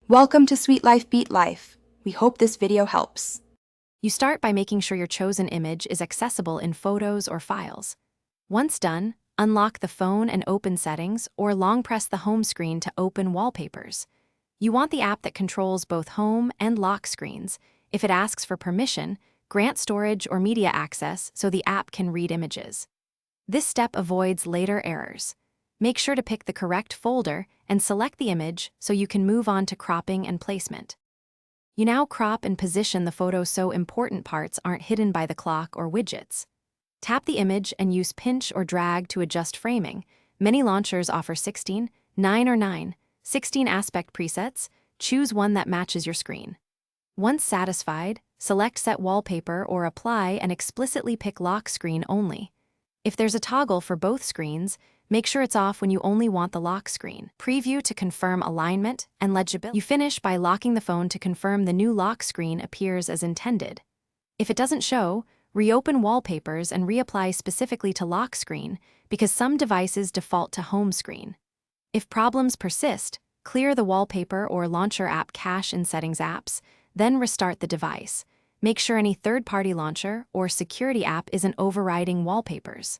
Welcome to Sweet Life Beat Life. We hope this video helps. You start by making sure your chosen image is accessible in Photos or Files. Once done, unlock the phone and open Settings or long press the home screen to open Wallpapers. You want the app that controls both home and lock screens. If it asks for permission, grant storage or media access so the app can read images. This step avoids later errors. Make sure to pick the correct folder and select the image so you can move on to cropping and placement. You now crop and position the photo so important parts aren't hidden by the clock or widgets. Tap the image and use pinch or drag to adjust framing. Many launchers offer 16, 9 or 9, 16 aspect presets. Choose one that matches your screen. Once satisfied, select Set Wallpaper or Apply and explicitly pick Lock Screen only. If there's a toggle for both screens, make sure it's off when you only want the lock screen. Preview to confirm alignment and legibility. You finish by locking the phone to confirm the new lock screen appears as intended. If it doesn't show, reopen Wallpapers and reapply specifically to lock screen because some devices default to home screen. If problems persist, clear the Wallpaper or Launcher app cache in Settings apps, then restart the device. Make sure any third-party launcher or security app isn't overriding Wallpapers.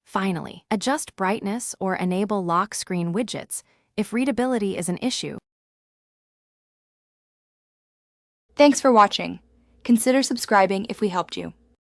Finally, adjust brightness or enable lock screen widgets if readability is an issue. Thanks for watching. Consider subscribing if we helped you.